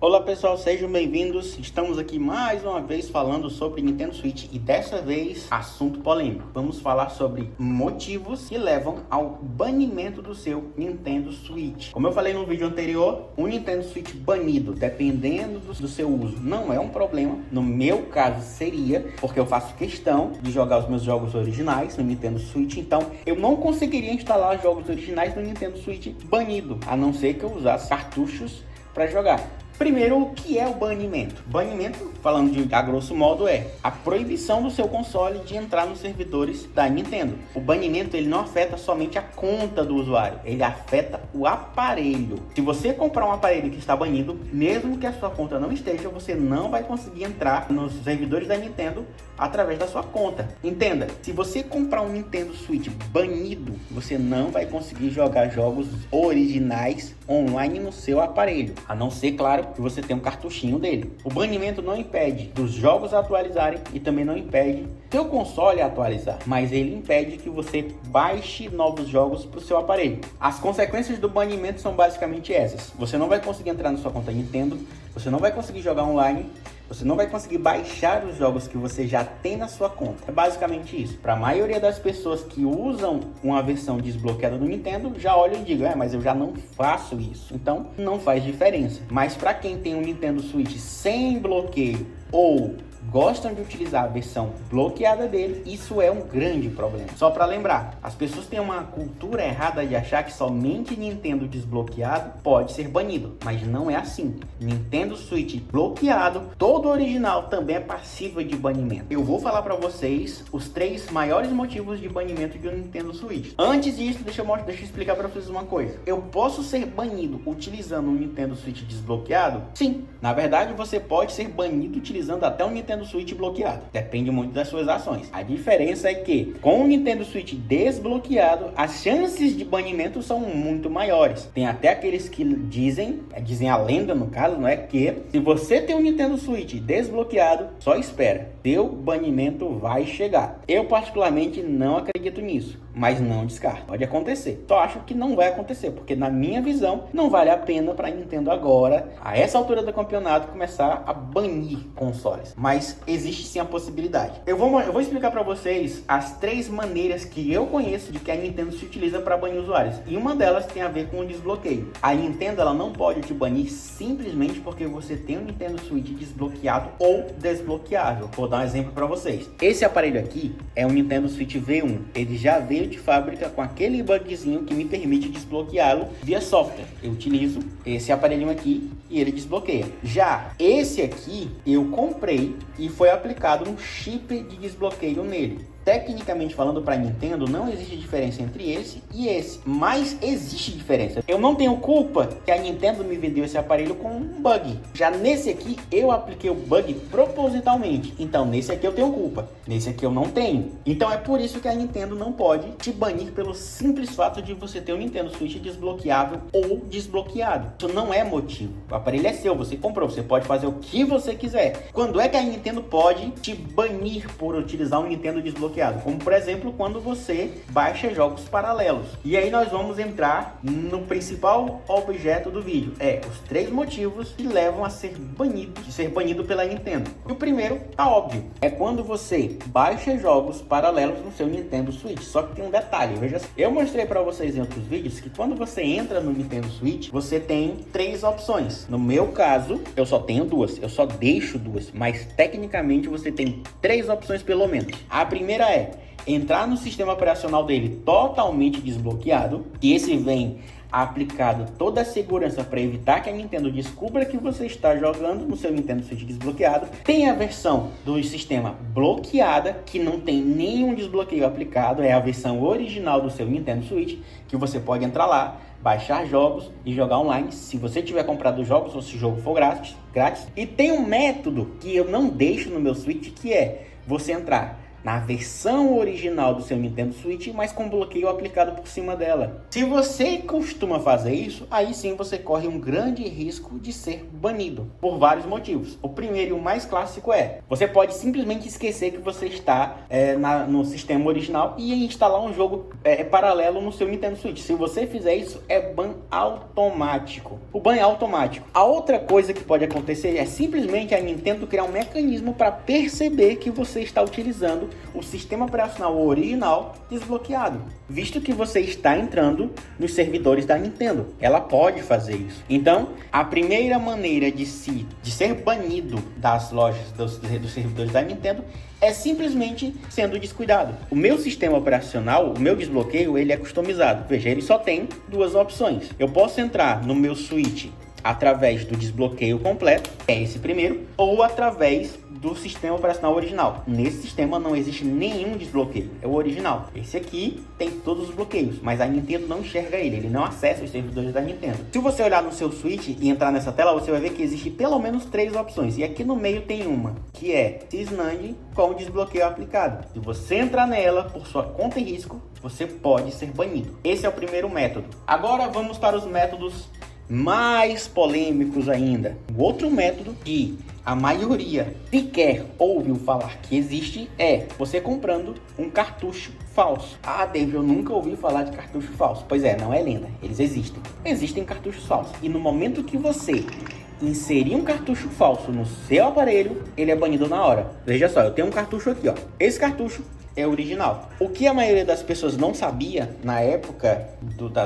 Olá pessoal, sejam bem-vindos. Estamos aqui mais uma vez falando sobre Nintendo Switch e dessa vez assunto polêmico. Vamos falar sobre motivos que levam ao banimento do seu Nintendo Switch. Como eu falei no vídeo anterior, um Nintendo Switch banido, dependendo do seu uso, não é um problema. No meu caso seria, porque eu faço questão de jogar os meus jogos originais no Nintendo Switch, então eu não conseguiria instalar jogos originais no Nintendo Switch banido, a não ser que eu usasse cartuchos para jogar. Primeiro, o que é o banimento? Banimento, falando a grosso modo, é a proibição do seu console de entrar nos servidores da Nintendo. O banimento ele não afeta somente a conta do usuário, ele afeta o aparelho. Se você comprar um aparelho que está banido, mesmo que a sua conta não esteja, você não vai conseguir entrar nos servidores da Nintendo através da sua conta. Entenda, se você comprar um Nintendo Switch banido, você não vai conseguir jogar jogos originais online no seu aparelho, a não ser, claro, que você tem um cartuchinho dele. O banimento não impede dos jogos atualizarem e também não impede seu console atualizar, mas ele impede que você baixe novos jogos para o seu aparelho. As consequências do banimento são basicamente essas: você não vai conseguir entrar na sua conta Nintendo, você não vai conseguir jogar online, você não vai conseguir baixar os jogos que você já tem na sua conta. É basicamente isso. Para a maioria das pessoas que usam uma versão desbloqueada do Nintendo, já olham e digam, mas eu já não faço isso. Então, não faz diferença. Mas para quem tem um Nintendo Switch sem bloqueio ou gostam de utilizar a versão bloqueada dele, isso é um grande problema. Só para lembrar, as pessoas têm uma cultura errada de achar que somente Nintendo desbloqueado pode ser banido, mas não é assim. Nintendo Switch bloqueado, todo original também é passível de banimento. Eu vou falar para vocês os 3 maiores motivos de banimento de um Nintendo Switch. Antes disso, deixa eu explicar para vocês uma coisa. Eu posso ser banido utilizando um Nintendo Switch desbloqueado? Sim. Na verdade, você pode ser banido utilizando até um Nintendo Switch bloqueado. Depende muito das suas ações. A diferença é que com o Nintendo Switch desbloqueado, as chances de banimento são muito maiores. Tem até aqueles que dizem a lenda no caso, não é, que se você tem um Nintendo Switch desbloqueado, só espera, seu banimento vai chegar. Eu particularmente não acredito nisso, mas não descarto. Pode acontecer. Só acho que não vai acontecer, porque na minha visão não vale a pena para a Nintendo agora, a essa altura do campeonato, começar a banir consoles. Mas existe sim a possibilidade. Eu vou explicar para vocês as 3 maneiras que eu conheço de que a Nintendo se utiliza para banir usuários. E uma delas tem a ver com o desbloqueio. A Nintendo ela não pode te banir simplesmente porque você tem um Nintendo Switch desbloqueado ou desbloqueável. Vou dar um exemplo para vocês. Esse aparelho aqui é um Nintendo Switch V1. Ele já veio de fábrica com aquele bugzinho que me permite desbloqueá-lo via software. Eu utilizo esse aparelhinho aqui e ele desbloqueia. Já esse aqui eu comprei e foi aplicado um chip de desbloqueio nele. Tecnicamente falando, para a Nintendo não existe diferença entre esse e esse, mas existe diferença. Eu não tenho culpa que a Nintendo me vendeu esse aparelho com um bug. Já nesse aqui eu apliquei o bug propositalmente, então nesse aqui eu tenho culpa, nesse aqui eu não tenho. Então é por isso que a Nintendo não pode te banir pelo simples fato de você ter um Nintendo Switch desbloqueável ou desbloqueado. Isso não é motivo. O aparelho é seu, você comprou, você pode fazer o que você quiser. Quando é que a Nintendo pode te banir por utilizar um Nintendo desbloqueado? Como por exemplo, quando você baixa jogos paralelos. E aí nós vamos entrar no principal objeto do vídeo. Os 3 motivos que levam a ser banido pela Nintendo. E o primeiro tá óbvio, é quando você baixa jogos paralelos no seu Nintendo Switch. Só que tem um detalhe, veja, eu mostrei para vocês em outros vídeos que quando você entra no Nintendo Switch, você tem 3 opções. No meu caso, eu só tenho 2, eu só deixo 2, mas tecnicamente você tem 3 opções pelo menos. A primeira é entrar no sistema operacional dele totalmente desbloqueado, e esse vem aplicado toda a segurança para evitar que a Nintendo descubra que você está jogando no seu Nintendo Switch desbloqueado. Tem a versão do sistema bloqueada, que não tem nenhum desbloqueio aplicado, é a versão original do seu Nintendo Switch, que você pode entrar lá, baixar jogos e jogar online, se você tiver comprado os jogos ou se o jogo for grátis. E tem um método que eu não deixo no meu Switch, que é você entrar na versão original do seu Nintendo Switch, mas com bloqueio aplicado por cima dela. Se você costuma fazer isso, aí sim você corre um grande risco de ser banido, por vários motivos. O primeiro e o mais clássico é, você pode simplesmente esquecer que você está no sistema original e instalar um jogo paralelo no seu Nintendo Switch. Se você fizer isso, é ban automático. O ban é automático. A outra coisa que pode acontecer é simplesmente a Nintendo criar um mecanismo para perceber que você está utilizando o sistema operacional original desbloqueado, visto que você está entrando nos servidores da Nintendo. Ela pode fazer isso. Então, a primeira maneira de ser banido das lojas dos servidores da Nintendo é simplesmente sendo descuidado. O meu sistema operacional, o meu desbloqueio, ele é customizado. Veja, ele só tem duas opções. Eu posso entrar no meu Switch através do desbloqueio completo, é esse primeiro, ou através do sistema operacional original. Nesse sistema não existe nenhum desbloqueio, é o original. Esse aqui tem todos os bloqueios, mas a Nintendo não enxerga ele não acessa os servidores da Nintendo. Se você olhar no seu Switch e entrar nessa tela, você vai ver que existe pelo menos 3 opções, e aqui no meio tem uma, que é Cisnand com desbloqueio aplicado. Se você entrar nela por sua conta e risco, você pode ser banido. Esse é o primeiro método. Agora vamos para os métodos mais polêmicos ainda. O outro método que a maioria sequer ouviu falar que existe é você comprando um cartucho falso. Ah, David, eu nunca ouvi falar de cartucho falso. Pois é, não é lenda, eles existem. Existem cartuchos falsos. E no momento que você inserir um cartucho falso no seu aparelho, ele é banido na hora. Veja só, eu tenho um cartucho aqui, ó. Esse cartucho é original. O que a maioria das pessoas não sabia na época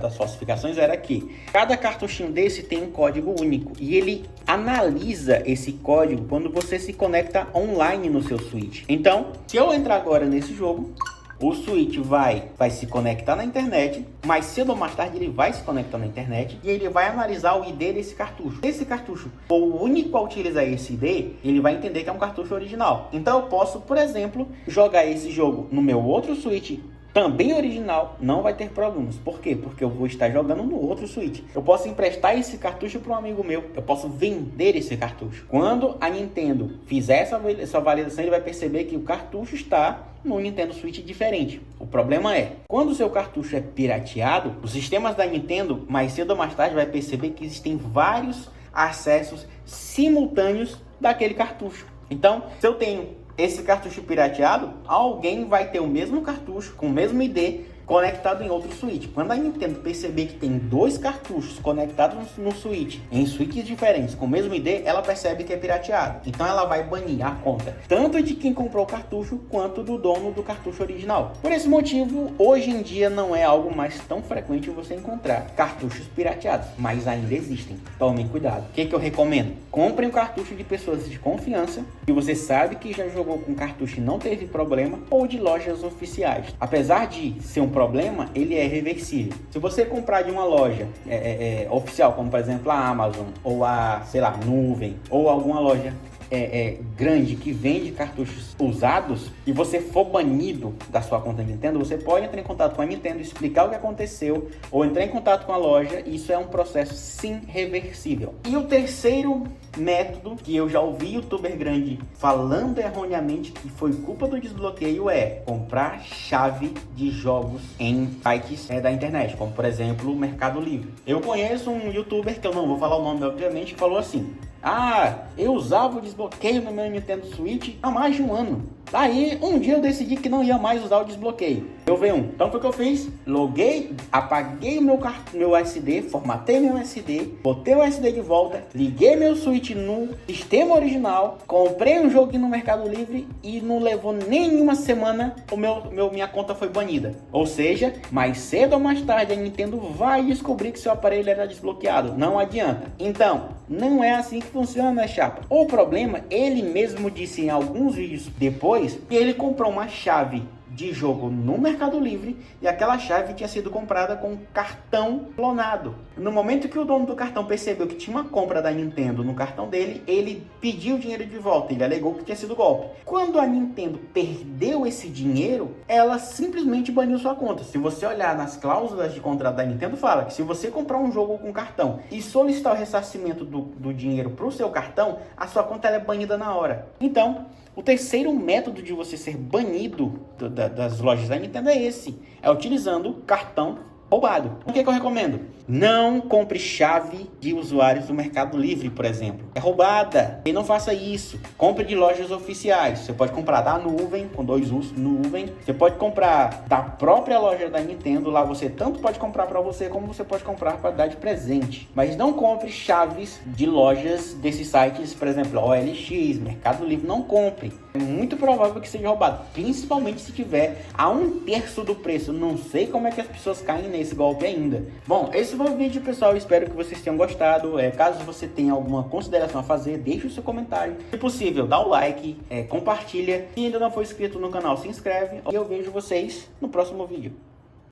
das falsificações era que cada cartuchinho desse tem um código único e ele analisa esse código quando você se conecta online no seu Switch. Então, se eu entrar agora nesse jogo, o Switch vai se conectar na internet, mais cedo ou mais tarde ele vai se conectar na internet e ele vai analisar o ID desse cartucho. Se esse cartucho for o único a utilizar esse ID, ele vai entender que é um cartucho original. Então eu posso, por exemplo, jogar esse jogo no meu outro Switch também original, não vai ter problemas. Por quê? Porque eu vou estar jogando no outro Switch. Eu posso emprestar esse cartucho para um amigo meu. Eu posso vender esse cartucho. Quando a Nintendo fizer essa validação, ele vai perceber que o cartucho está no Nintendo Switch diferente. O problema é, quando o seu cartucho é pirateado, os sistemas da Nintendo, mais cedo ou mais tarde, vai perceber que existem vários acessos simultâneos daquele cartucho. Então, se eu tenho esse cartucho pirateado, alguém vai ter o mesmo cartucho com o mesmo ID conectado em outro Switch. Quando a Nintendo perceber que tem 2 cartuchos conectados no Switch, em Switches diferentes, com o mesmo ID, ela percebe que é pirateado. Então ela vai banir a conta, tanto de quem comprou o cartucho, quanto do dono do cartucho original. Por esse motivo, hoje em dia não é algo mais tão frequente você encontrar cartuchos pirateados, mas ainda existem. Tomem cuidado. O que eu recomendo? Comprem um cartucho de pessoas de confiança, que você sabe que já jogou com cartucho e não teve problema, ou de lojas oficiais. Apesar de ser um problema, ele é reversível. Se você comprar de uma loja oficial, como por exemplo a Amazon, ou a, sei lá, Nuvem, ou alguma loja grande que vende cartuchos usados, e você for banido da sua conta Nintendo, você pode entrar em contato com a Nintendo, explicar o que aconteceu, ou entrar em contato com a loja. Isso é um processo sim reversível. E o terceiro método que eu já ouvi youtuber grande falando erroneamente que foi culpa do desbloqueio é comprar chave de jogos em sites da internet, como por exemplo o Mercado Livre. Eu conheço um youtuber, que eu não vou falar o nome obviamente, que falou assim: ah, eu usava o desbloqueio no meu Nintendo Switch há mais de um ano. Daí, um dia eu decidi que não ia mais usar o desbloqueio. Eu vi então foi o que eu fiz: loguei, apaguei o meu SD, formatei meu SD, botei o SD de volta, liguei meu Switch no sistema original, comprei um jogo no Mercado Livre e não levou nenhuma semana, minha conta foi banida. Ou seja, mais cedo ou mais tarde a Nintendo vai descobrir que seu aparelho era desbloqueado. Não adianta. Então, não é assim que funciona, chapa. O problema, ele mesmo disse em alguns vídeos depois, que ele comprou uma chave de jogo no Mercado Livre e aquela chave tinha sido comprada com cartão clonado. No momento que o dono do cartão percebeu que tinha uma compra da Nintendo no cartão dele, ele pediu o dinheiro de volta, ele alegou que tinha sido golpe. Quando a Nintendo perdeu esse dinheiro, ela simplesmente baniu sua conta. Se você olhar nas cláusulas de contrato da Nintendo, fala que se você comprar um jogo com cartão e solicitar o ressarcimento do dinheiro para o seu cartão, a sua conta ela é banida na hora. Então, o terceiro método de você ser banido das lojas da Nintendo é esse. É utilizando cartão roubado. O que eu recomendo? Não compre chave de usuários do Mercado Livre, por exemplo. É roubada. E não faça isso. Compre de lojas oficiais. Você pode comprar da nuvem, com 2 U's, nuvem. Você pode comprar da própria loja da Nintendo. Lá você tanto pode comprar para você, como você pode comprar para dar de presente. Mas não compre chaves de lojas desses sites, por exemplo, OLX, Mercado Livre. Não compre. É muito provável que seja roubado. Principalmente se tiver a 1/3 do preço. Não sei como é que as pessoas caem nesse golpe ainda. Bom, esse foi o vídeo, pessoal. Espero que vocês tenham gostado. Caso você tenha alguma consideração a fazer, deixe o seu comentário. Se possível, dá o like, compartilha. Se ainda não for inscrito no canal, se inscreve. E eu vejo vocês no próximo vídeo.